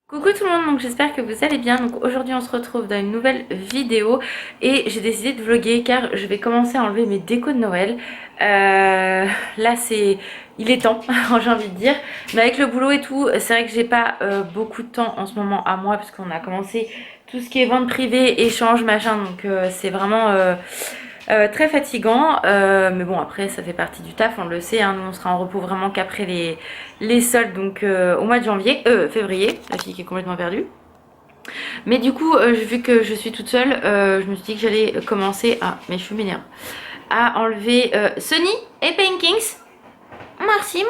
Coucou tout le monde, donc j'espère que vous allez bien. Donc aujourd'hui on se retrouve dans une nouvelle vidéo et j'ai décidé de vlogger car je vais commencer à enlever mes décos de Noël. Là il est temps, j'ai envie de dire. Mais avec le boulot et tout, c'est vrai que j'ai pas beaucoup de temps en ce moment à moi parce qu'on a commencé tout ce qui est vente privée, échange, machin. Donc c'est vraiment très fatigant, mais bon après ça fait partie du taf, on le sait, hein, nous on sera en repos vraiment qu'après les soldes, donc au mois de février, la fille qui est complètement perdue. Mais du coup, vu que je suis toute seule, je me suis dit que j'allais commencer à, mes cheveux m'énervent, à enlever Sunny et Paintings, merci,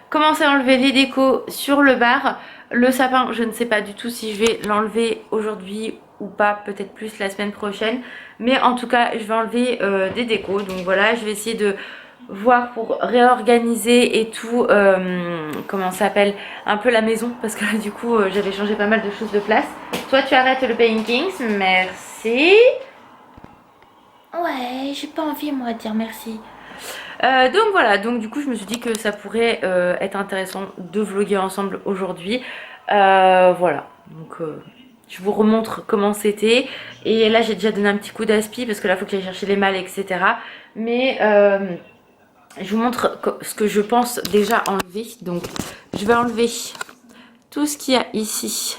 commencer à enlever les décos sur le bar. Le sapin, je ne sais pas du tout si je vais l'enlever aujourd'hui ou pas, peut-être plus la semaine prochaine. Mais en tout cas, je vais enlever des décos. Donc voilà, je vais essayer de voir pour réorganiser et tout, comment ça s'appelle, un peu la maison. Parce que là, du coup, j'avais changé pas mal de choses de place. Toi, tu arrêtes le paintings, merci. Ouais, j'ai pas envie moi de dire merci. Donc voilà, donc du coup je me suis dit que ça pourrait être intéressant de vlogger ensemble aujourd'hui. Voilà, donc je vous remontre comment c'était. Et là j'ai déjà donné un petit coup d'aspi parce que là il faut que j'aille chercher les malles, etc. Mais je vous montre ce que je pense déjà enlever. Donc je vais enlever tout ce qu'il y a ici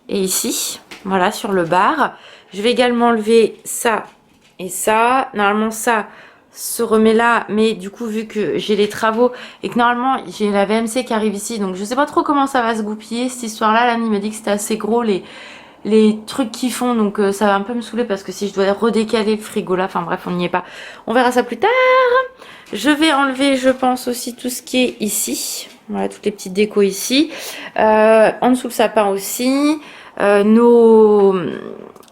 et ici, voilà, sur le bar. Je vais également enlever ça et ça. Normalement ça se remet là, mais du coup vu que j'ai les travaux et que normalement j'ai la VMC qui arrive ici, donc je sais pas trop comment ça va se goupiller cette histoire là. Lani m'a dit que c'était assez gros les trucs qu'ils font, donc ça va un peu me saouler parce que si je dois redécaler le frigo là, enfin bref on n'y est pas, on verra ça plus tard. Je vais enlever, je pense, aussi tout ce qui est ici, voilà, toutes les petites décos ici, en dessous le sapin aussi, nos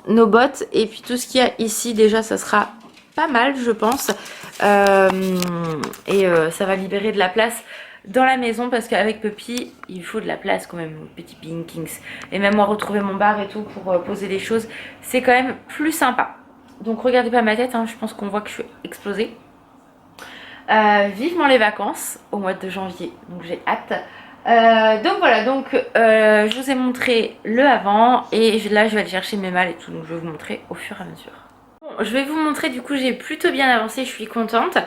bottes, et puis tout ce qu'il y a ici déjà ça sera pas mal je pense, ça va libérer de la place dans la maison parce qu'avec Puppy il faut de la place quand même, petit Pinkings, et même moi retrouver mon bar et tout pour poser les choses, c'est quand même plus sympa. Donc regardez pas ma tête, hein, je pense qu'on voit que je suis explosée. Vivement les vacances au mois de janvier, donc j'ai hâte. Donc voilà, donc je vous ai montré le avant et là je vais aller chercher mes malles et tout, donc je vais vous montrer au fur et à mesure. Bon, je vais vous montrer, du coup j'ai plutôt bien avancé, je suis contente.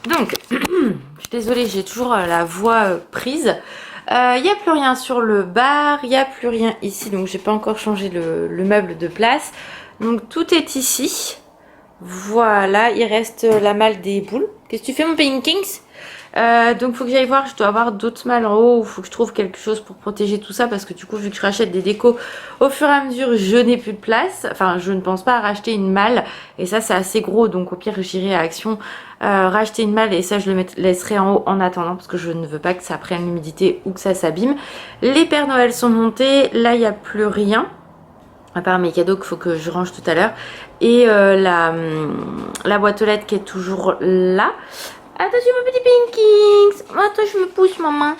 Donc, je suis désolée, j'ai toujours la voix prise. Il n'y a plus rien sur le bar, il n'y a plus rien ici, donc j'ai pas encore changé le meuble de place. Donc tout est ici. Voilà, il reste la malle des boules. Qu'est-ce que tu fais mon Pinkings? Donc faut que j'aille voir, je dois avoir d'autres malles en haut, il faut que je trouve quelque chose pour protéger tout ça parce que du coup vu que je rachète des décos au fur et à mesure, je n'ai plus de place. Enfin je ne pense pas à racheter une malle et ça c'est assez gros, donc au pire j'irai à Action racheter une malle et ça je le laisserai en haut en attendant parce que je ne veux pas que ça prenne l'humidité ou que ça s'abîme. Les Pères Noël sont montés, là il n'y a plus rien à part mes cadeaux qu'il faut que je range tout à l'heure, et la boîte aux lettres qui est toujours là. Attention mon petit Pinkings, attends je me pousse maman.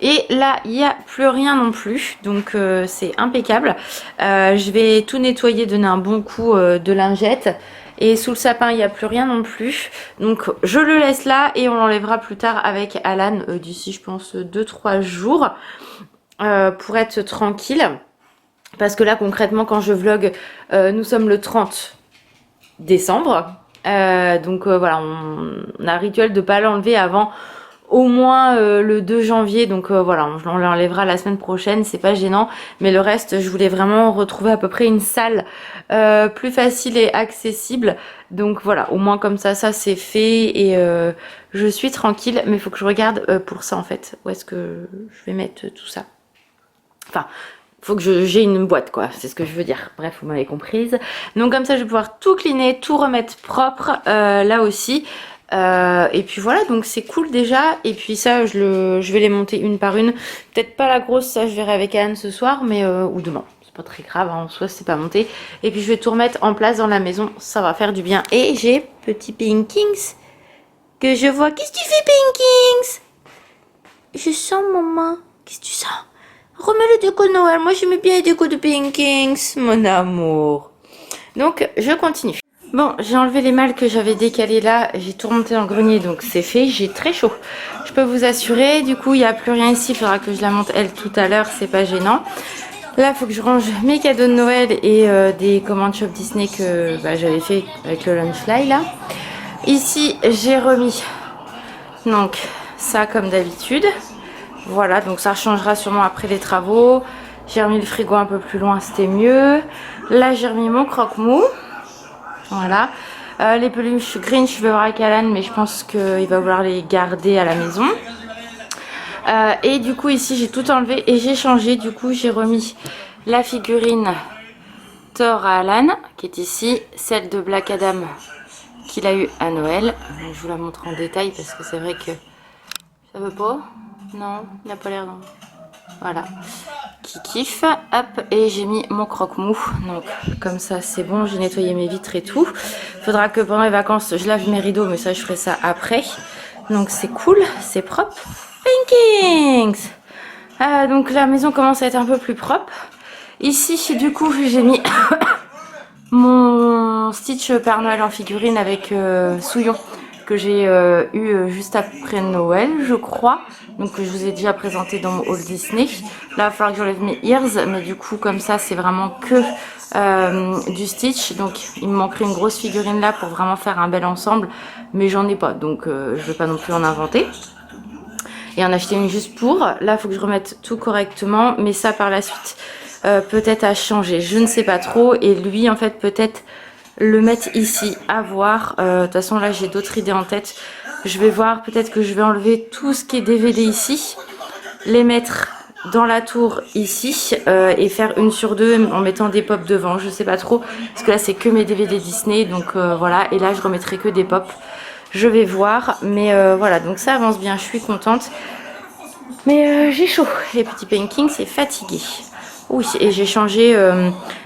Et là il n'y a plus rien non plus, donc c'est impeccable. Je vais tout nettoyer, donner un bon coup de lingette. Et sous le sapin il n'y a plus rien non plus, donc je le laisse là et on l'enlèvera plus tard avec Alan d'ici je pense 2-3 jours pour être tranquille. Parce que là concrètement quand je vlog, nous sommes le 30 décembre. Donc voilà, on a un rituel de pas l'enlever avant au moins le 2 janvier. Donc voilà, on l'enlèvera la semaine prochaine, c'est pas gênant. Mais le reste, je voulais vraiment retrouver à peu près une salle plus facile et accessible. Donc voilà, au moins comme ça c'est fait et je suis tranquille. Mais il faut que je regarde pour ça en fait. Où est-ce que je vais mettre tout ça? Enfin, faut que j'ai une boîte quoi, c'est ce que je veux dire. Bref, vous m'avez comprise. Donc comme ça je vais pouvoir tout cleaner, tout remettre propre là aussi. Et puis voilà, donc c'est cool déjà. Et puis ça je vais les monter une par une. Peut-être pas la grosse, ça je verrai avec Anne ce soir, mais ou demain. C'est pas très grave, hein, en soi c'est pas monté. Et puis je vais tout remettre en place dans la maison, ça va faire du bien. Et j'ai petit Pinkings que je vois. Qu'est-ce que tu fais Pinkings? Je sens maman. Qu'est-ce que tu sens? Remets le déco de Noël. Moi, j'aimais bien les décos de Pinkings, mon amour. Donc, je continue. Bon, j'ai enlevé les malles que j'avais décalées là, j'ai tout remonté dans le grenier, donc c'est fait, j'ai très chaud. Je peux vous assurer, du coup il n'y a plus rien ici, il faudra que je la monte elle tout à l'heure, c'est pas gênant. Là, il faut que je range mes cadeaux de Noël et des commandes Shop Disney que j'avais fait avec le Lunchfly là. Ici, j'ai remis donc ça comme d'habitude. Voilà, donc ça changera sûrement après les travaux. J'ai remis le frigo un peu plus loin, c'était mieux. Là, j'ai remis mon croque-mou. Voilà. Les peluches Grinch, je vais voir avec Alan, mais je pense qu'il va vouloir les garder à la maison. Et du coup, ici, j'ai tout enlevé et j'ai changé. Du coup, j'ai remis la figurine Thor à Alan, qui est ici. Celle de Black Adam qu'il a eu à Noël. Je vous la montre en détail parce que c'est vrai que ça veut pas. Non, il n'a pas l'air non. Voilà, qui kiffe. Hop, et j'ai mis mon croque-mou. Donc comme ça c'est bon, j'ai nettoyé mes vitres et tout. Faudra que pendant les vacances je lave mes rideaux, mais ça je ferai ça après. Donc c'est cool, c'est propre. Pankings. Donc la maison commence à être un peu plus propre. Ici du coup j'ai mis mon Stitch Père Noël en figurine avec Souillon que j'ai eu juste après Noël, je crois. Donc que je vous ai déjà présenté dans mon haul Disney. Là, il va falloir que j'enlève mes ears, mais du coup, comme ça, c'est vraiment que du Stitch. Donc, il me manquerait une grosse figurine là pour vraiment faire un bel ensemble, mais j'en ai pas, donc je vais pas non plus en inventer. Et en acheter une juste pour. Là, il faut que je remette tout correctement, mais ça, par la suite, peut-être à changer. Je ne sais pas trop. Et lui, en fait, peut-être le mettre ici, à voir. De toute façon là j'ai d'autres idées en tête. Je vais voir, peut-être que je vais enlever tout ce qui est DVD ici, les mettre dans la tour ici et faire une sur deux en mettant des pops devant. Je sais pas trop parce que là c'est que mes DVD Disney, donc voilà. Et là je remettrai que des pops. Je vais voir, mais voilà, donc ça avance bien, je suis contente. Mais j'ai chaud, les petits pankings, c'est fatigué. Oui, et j'ai changé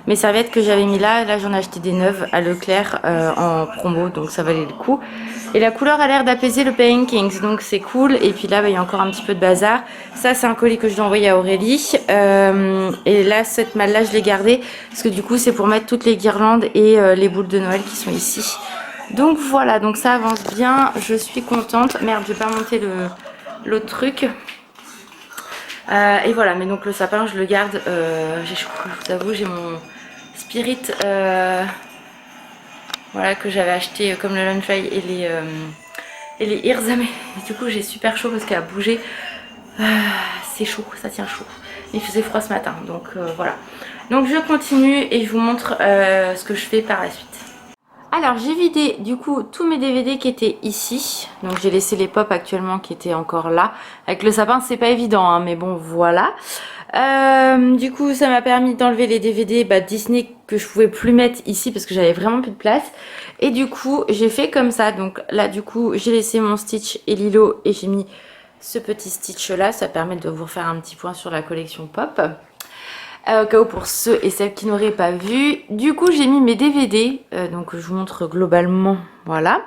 mes serviettes que j'avais mis là. Là, j'en ai acheté des neuves à Leclerc en promo, donc ça valait le coup. Et la couleur a l'air d'apaiser le Pankings, donc c'est cool. Et puis là, il y a encore un petit peu de bazar. Ça, c'est un colis que je dois envoyer à Aurélie. Et là, cette malle-là, je l'ai gardée parce que du coup, c'est pour mettre toutes les guirlandes et les boules de Noël qui sont ici. Donc voilà, donc ça avance bien. Je suis contente. Merde, je vais pas monter l'autre truc. Et voilà, mais donc le sapin je le garde, j'ai chaud, je vous avoue, j'ai mon Spirit voilà, que j'avais acheté comme le Lunchfly et les ears, mais du coup j'ai super chaud parce qu'elle a bougé, c'est chaud, ça tient chaud, il faisait froid ce matin, donc voilà. Donc je continue et je vous montre ce que je fais par la suite. Alors j'ai vidé du coup tous mes DVD qui étaient ici. Donc j'ai laissé les pop actuellement qui étaient encore là. Avec le sapin c'est pas évident hein, mais bon voilà. Du coup ça m'a permis d'enlever les DVD Disney que je pouvais plus mettre ici parce que j'avais vraiment plus de place. Et du coup j'ai fait comme ça. Donc là du coup j'ai laissé mon Stitch et Lilo et j'ai mis ce petit Stitch là. Ça permet de vous refaire un petit point sur la collection pop. Au cas où pour ceux et celles qui n'auraient pas vu. Du coup j'ai mis mes DVD, donc je vous montre globalement, voilà.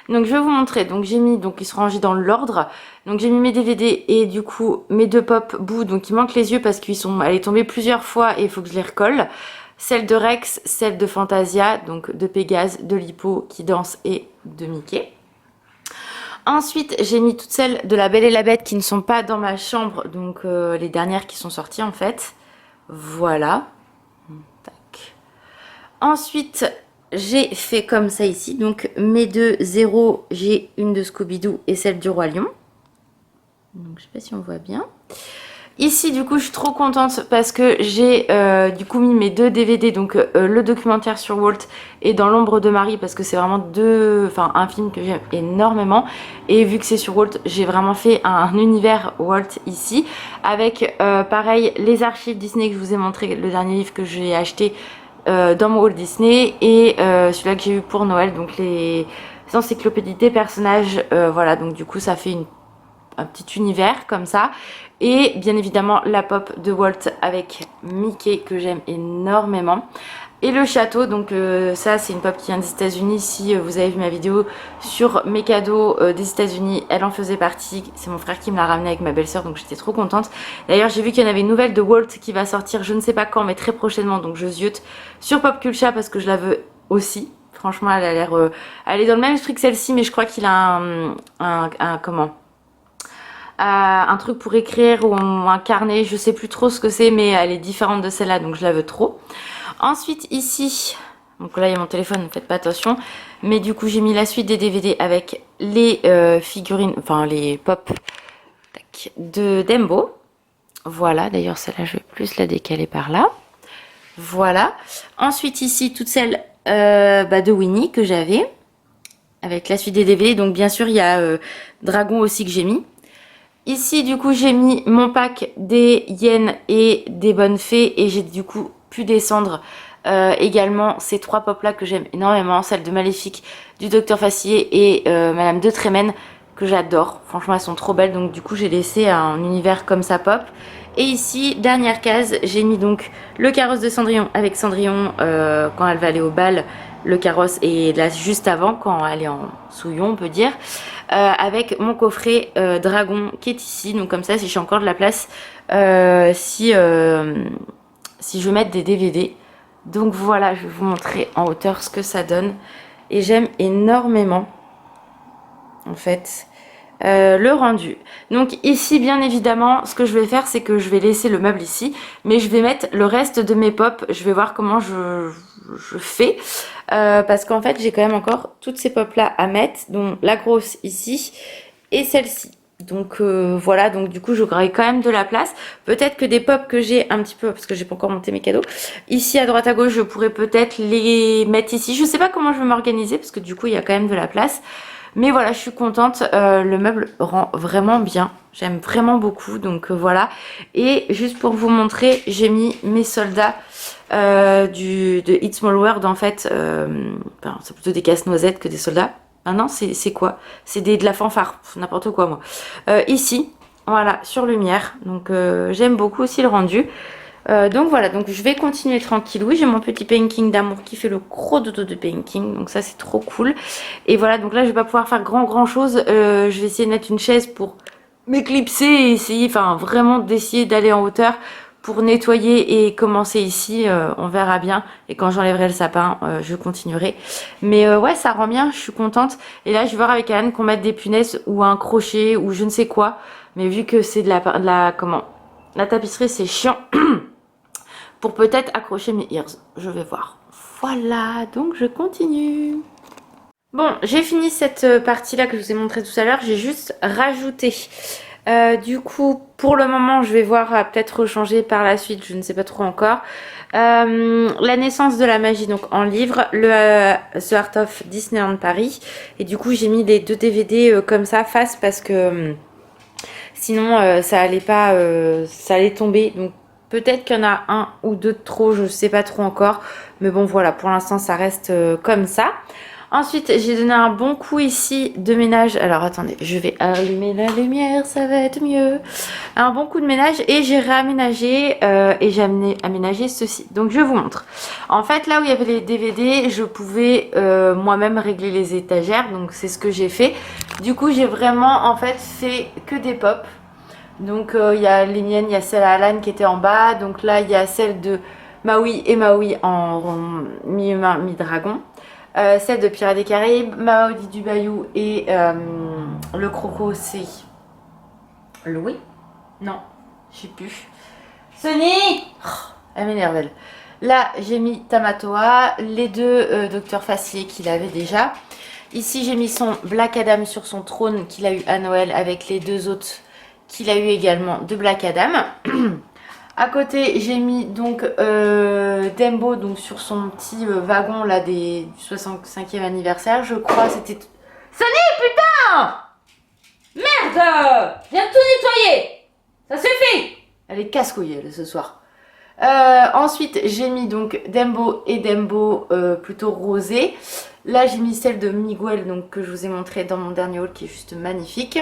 Donc je vais vous montrer, donc j'ai mis, donc ils sont rangés dans l'ordre. Donc j'ai mis mes DVD et du coup mes deux pop bouts, donc il manque les yeux parce qu'ils sont, elle est tombée plusieurs fois et il faut que je les recolle. Celle de Rex, celle de Fantasia, donc de Pégase, de Lippo qui danse et de Mickey. Ensuite, j'ai mis toutes celles de La Belle et la Bête qui ne sont pas dans ma chambre, donc les dernières qui sont sorties en fait. Voilà. Tac. Ensuite, j'ai fait comme ça ici. Donc, mes deux zéros, j'ai une de Scooby-Doo et celle du Roi Lion. Donc, je sais pas si on voit bien. Ici, du coup, je suis trop contente parce que j'ai du coup mis mes deux DVD, donc le documentaire sur Walt et Dans l'ombre de Marie, parce que c'est vraiment un film que j'aime énormément. Et vu que c'est sur Walt, j'ai vraiment fait un univers Walt ici, avec pareil les archives Disney que je vous ai montré, le dernier livre que j'ai acheté dans mon haul Disney, et celui-là que j'ai eu pour Noël, donc les encyclopédies des personnages, voilà, donc du coup ça fait un petit univers comme ça. Et bien évidemment la pop de Walt avec Mickey que j'aime énormément. Et le château, donc ça c'est une pop qui vient des États-Unis. Si vous avez vu ma vidéo sur mes cadeaux des États-Unis, elle en faisait partie. C'est mon frère qui me l'a ramené avec ma belle-sœur, donc j'étais trop contente. D'ailleurs j'ai vu qu'il y en avait une nouvelle de Walt qui va sortir, je ne sais pas quand, mais très prochainement. Donc je ziote sur Pop Culture parce que je la veux aussi. Franchement, elle a l'air... elle est dans le même esprit que celle-ci, mais je crois qu'il a comment un truc pour écrire ou un carnet. Je sais plus trop ce que c'est, mais elle est différente de celle-là, donc je la veux trop. Ensuite, ici... Donc là, il y a mon téléphone, ne faites pas attention. Mais du coup, j'ai mis la suite des DVD avec les figurines, enfin les pop de Dembo. Voilà, d'ailleurs, celle-là, je vais plus la décaler par là. Voilà. Ensuite, ici, toutes celles de Winnie que j'avais. Avec la suite des DVD. Donc, bien sûr, il y a Dragon aussi que j'ai mis. Ici, du coup, j'ai mis mon pack des Hyènes et des Bonnes Fées. Et j'ai du coup pu descendre également ces 3 pop là que j'aime énormément, celle de Maléfique, du Docteur Facilier et Madame de Trémène que j'adore. Franchement, elles sont trop belles, donc du coup j'ai laissé un univers comme ça pop. Et ici, dernière case, j'ai mis donc le carrosse de Cendrillon avec Cendrillon quand elle va aller au bal, le carrosse, et là juste avant quand elle est en souillon on peut dire, avec mon coffret dragon qui est ici. Donc comme ça, si j'ai encore de la place, si je veux mettre des DVD. Donc voilà, je vais vous montrer en hauteur ce que ça donne. Et j'aime énormément, en fait, le rendu. Donc ici, bien évidemment, ce que je vais faire, c'est que je vais laisser le meuble ici. Mais je vais mettre le reste de mes pops. Je vais voir comment je fais. Parce qu'en fait, j'ai quand même encore toutes ces pops-là à mettre. Donc la grosse ici et celle-ci. Donc voilà, donc du coup j'aurai quand même de la place. Peut-être que des pops que j'ai un petit peu, parce que j'ai pas encore monté mes cadeaux, ici à droite à gauche, je pourrais peut-être les mettre ici. Je sais pas comment je vais m'organiser, parce que du coup il y a quand même de la place. Mais voilà, je suis contente, le meuble rend vraiment bien. J'aime vraiment beaucoup, donc voilà. Et juste pour vous montrer, j'ai mis mes soldats de It's Small World en fait. Enfin, c'est plutôt des casse-noisettes que des soldats. Ah non, c'est quoi? C'est de la fanfare, n'importe quoi moi. Ici, voilà, sur lumière. Donc j'aime beaucoup aussi le rendu. Donc voilà, donc je vais continuer tranquille. Oui, j'ai mon petit painting d'amour qui fait le gros dodo de painting. Donc ça c'est trop cool. Et voilà, donc là je vais pas pouvoir faire grand chose. Je vais essayer de mettre une chaise pour m'éclipser et essayer, enfin vraiment d'essayer d'aller en hauteur pour nettoyer et commencer ici. On verra bien. Et quand j'enlèverai le sapin, je continuerai. Mais ouais, ça rend bien, je suis contente. Et là je vais voir avec Anne qu'on mette des punaises ou un crochet ou je ne sais quoi. Mais vu que c'est de la tapisserie, c'est chiant. Pour peut-être accrocher mes ears. Je vais voir. Voilà, donc je continue. Bon, j'ai fini cette partie-là que je vous ai montré tout à l'heure. J'ai juste rajouté. Du coup, pour le moment, je vais voir peut-être changer par la suite. Je ne sais pas trop encore. La naissance de la magie, donc en livre. The Art of Disneyland Paris. Et du coup, j'ai mis les 2 DVD comme ça face parce que sinon, ça allait tomber. Donc, peut-être qu'il y en a un ou 2 de trop, je ne sais pas trop encore. Mais bon, voilà, pour l'instant, ça reste comme ça. Ensuite, j'ai donné un bon coup ici de ménage. Alors, attendez, je vais allumer la lumière, ça va être mieux. Un bon coup de ménage et j'ai réaménagé et j'ai aménagé ceci. Donc, je vous montre. En fait, là où il y avait les DVD, je pouvais moi-même régler les étagères. Donc, c'est ce que j'ai fait. Du coup, j'ai vraiment, en fait, fait que des pops. Donc il y a les miennes, il y a celle à Alan qui était en bas. Donc là il y a celle de Maui et Maui en mi-humain, mi-dragon. Celle de Pirates des Caraïbes, Maui du Bayou et le croco c'est Louis. Non, je sais plus. Sonny oh, elle m'énerve elle. Là j'ai mis Tamatoa, les 2 Docteur Facilier qu'il avait déjà. Ici j'ai mis son Black Adam sur son trône qu'il a eu à Noël avec les 2 autres qu'il a eu également de Black Adam. À côté, j'ai mis donc Dembo donc sur son petit wagon là du 65e anniversaire. Je crois c'était... Sonny, putain! Merde! Viens tout nettoyer! Ça suffit! Elle est casse-couille elle, ce soir. Ensuite, j'ai mis donc Dembo et Dembo plutôt rosé. Là, j'ai mis celle de Miguel donc, que je vous ai montré dans mon dernier haul qui est juste magnifique.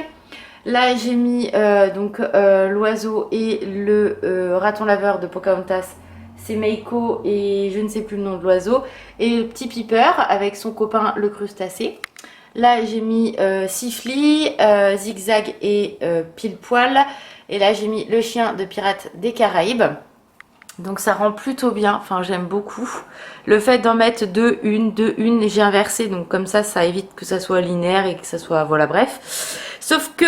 Là j'ai mis l'oiseau et le raton laveur de Pocahontas, c'est Meiko et je ne sais plus le nom de l'oiseau. Et le petit Piper avec son copain le crustacé. Là j'ai mis Siffly, Zigzag et Pile Poil. Et là j'ai mis le chien de Pirates des Caraïbes. Donc ça rend plutôt bien, enfin j'aime beaucoup. Le fait d'en mettre deux, une, j'ai inversé, donc comme ça évite que ça soit linéaire et que ça soit, voilà, bref. Sauf que,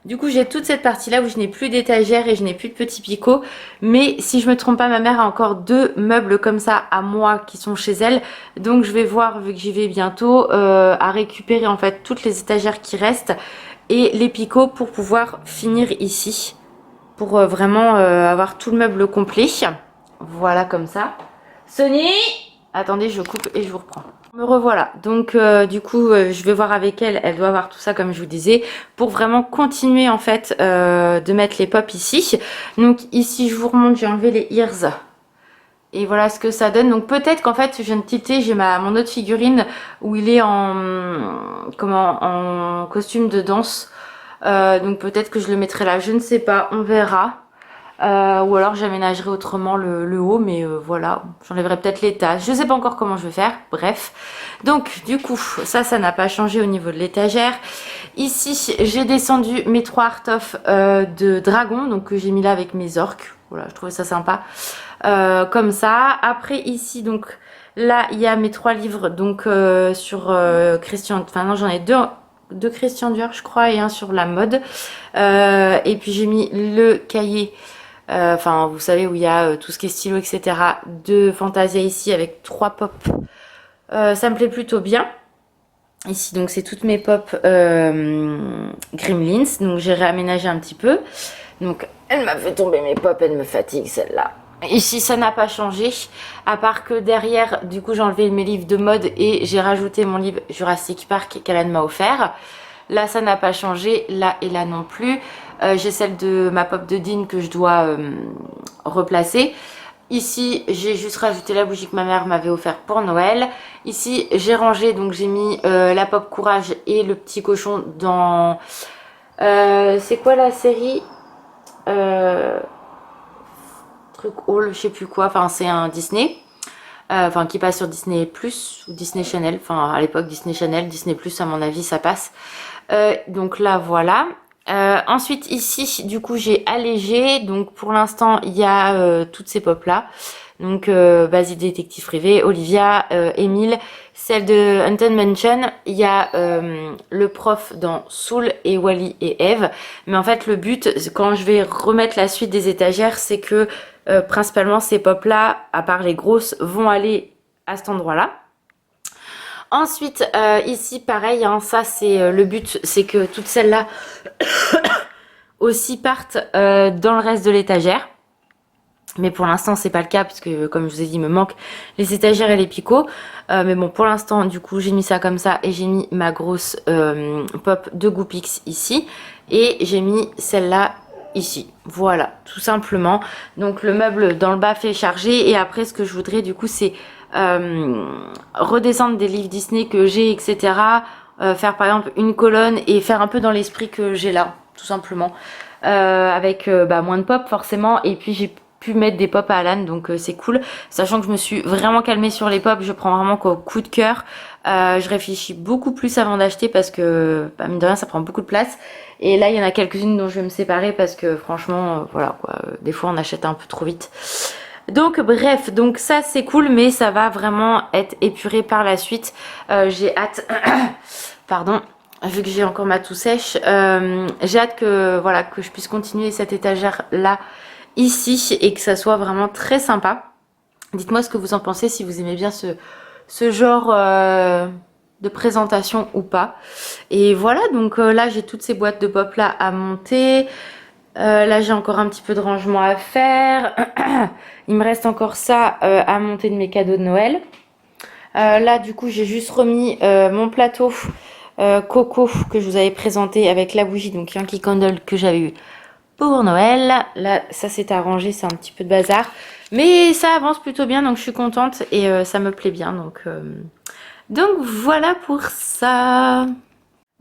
du coup j'ai toute cette partie là où je n'ai plus d'étagère et je n'ai plus de petits picots. Mais si je me trompe pas, ma mère a encore deux meubles comme ça à moi qui sont chez elle. Donc je vais voir, vu que j'y vais bientôt, à récupérer en fait toutes les étagères qui restent et les picots pour pouvoir finir ici. Pour vraiment avoir tout le meuble complet. Voilà, comme ça. Sonny, attendez, je coupe et je vous reprends. Me revoilà. Donc du coup, je vais voir avec elle. Elle doit avoir tout ça comme je vous disais. Pour vraiment continuer en fait de mettre les pops ici. Donc ici, je vous remonte, j'ai enlevé les ears. Et voilà ce que ça donne. Donc peut-être qu'en fait, je viens de tilter, j'ai mon autre figurine où il est en costume de danse. Donc peut-être que je le mettrai là, je ne sais pas, on verra. Ou alors j'aménagerai autrement le haut, mais voilà, j'enlèverai peut-être les tasses. Je sais pas encore comment je vais faire, bref. Donc du coup, ça n'a pas changé au niveau de l'étagère. Ici, j'ai descendu mes 3 art of de dragon, donc que j'ai mis là avec mes orques. Voilà, je trouvais ça sympa. Comme ça. Après ici, donc là, il y a mes 3 livres, donc sur Christian, enfin non, j'en ai deux Christian Dior je crois et un sur la mode, et puis j'ai mis le cahier, enfin vous savez où il y a tout ce qui est stylo etc de Fantasia ici avec 3 pop. Ça me plaît plutôt bien ici, donc c'est toutes mes pop Gremlins, donc j'ai réaménagé un petit peu. Donc elle m'a fait tomber mes pop, elle me fatigue celle-là. Ici ça n'a pas changé, à part que derrière du coup j'ai enlevé mes livres de mode et j'ai rajouté mon livre Jurassic Park qu'Alan m'a offert. Là ça n'a pas changé, là et là non plus. J'ai celle de ma pop de Dean que je dois replacer. Ici j'ai juste rajouté la bougie que ma mère m'avait offert pour Noël. Ici j'ai rangé, donc j'ai mis la pop Courage et le petit cochon dans... c'est quoi la série truc Haul, je sais plus quoi, enfin c'est un Disney, enfin qui passe sur Disney Plus ou Disney Channel, enfin à l'époque Disney Channel, Disney Plus à mon avis ça passe. Donc là voilà. Ensuite ici du coup j'ai allégé, donc pour l'instant il y a toutes ces pop là, donc Basie détective privé, Olivia, Émile, celle de Haunted Mansion, il y a le prof dans Soul et Wally et Eve. Mais en fait le but quand je vais remettre la suite des étagères, c'est que principalement ces pop là, à part les grosses, vont aller à cet endroit là. Ensuite ici pareil, hein, ça c'est le but, c'est que toutes celles là aussi partent dans le reste de l'étagère. Mais pour l'instant c'est pas le cas parce que comme je vous ai dit il me manque les étagères et les picots. Mais bon pour l'instant du coup j'ai mis ça comme ça et j'ai mis ma grosse pop de Goopix ici. Et j'ai mis celle-là ici. Voilà, tout simplement. Donc le meuble dans le bas fait charger. Et après ce que je voudrais du coup c'est redescendre des livres Disney que j'ai etc. Faire par exemple une colonne et faire un peu dans l'esprit que j'ai là, tout simplement. Avec moins de pop forcément. Et puis j'ai pu mettre des pop à Alan, donc c'est cool, sachant que je me suis vraiment calmée sur les pop, je prends vraiment qu'au coup de cœur. Je réfléchis beaucoup plus avant d'acheter parce que mine de rien ça prend beaucoup de place, et là il y en a quelques-unes dont je vais me séparer parce que franchement voilà quoi, des fois on achète un peu trop vite. Donc bref, donc ça c'est cool, mais ça va vraiment être épuré par la suite. J'ai hâte pardon, vu que j'ai encore ma toux sèche, j'ai hâte que voilà que je puisse continuer cette étagère là ici et que ça soit vraiment très sympa. Dites-moi ce que vous en pensez, si vous aimez bien ce genre de présentation ou pas. Et voilà, donc là j'ai toutes ces boîtes de pop là à monter. Là j'ai encore un petit peu de rangement à faire. Il me reste encore ça à monter de mes cadeaux de Noël. Là du coup j'ai juste remis mon plateau coco que je vous avais présenté avec la bougie, donc Yankee Candle que j'avais eu pour Noël. Là ça s'est arrangé, c'est un petit peu de bazar, mais ça avance plutôt bien, donc je suis contente et ça me plaît bien, donc voilà pour ça.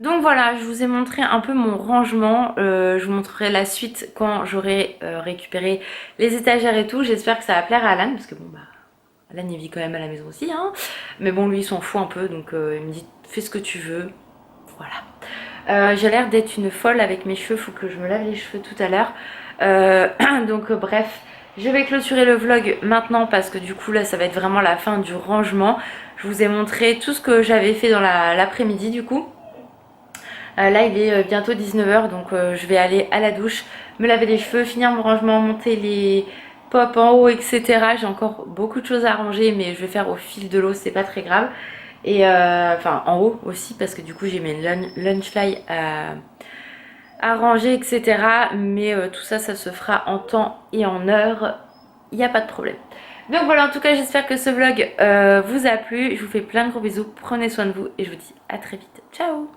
Donc voilà, je vous ai montré un peu mon rangement, je vous montrerai la suite quand j'aurai récupéré les étagères et tout. J'espère que ça va plaire à Alan, parce que bon bah Alan il vit quand même à la maison aussi hein. Mais bon lui il s'en fout un peu, donc il me dit fais ce que tu veux, voilà. J'ai l'air d'être une folle avec mes cheveux, faut que je me lave les cheveux tout à l'heure. Donc bref, Je vais clôturer le vlog maintenant parce que du coup là ça va être vraiment la fin du rangement. Je vous ai montré tout ce que j'avais fait dans l'après-midi du coup. Là il est bientôt 19h donc je vais aller à la douche, me laver les cheveux, finir mon rangement, monter les pop en haut etc. J'ai encore beaucoup de choses à ranger mais je vais faire au fil de l'eau, c'est pas très grave. Et enfin en haut aussi parce que du coup j'ai mes lunch fly à ranger etc. Mais tout ça ça se fera en temps et en heure, il n'y a pas de problème. Donc voilà, en tout cas j'espère que ce vlog vous a plu. Je vous fais plein de gros bisous, prenez soin de vous et je vous dis à très vite. Ciao.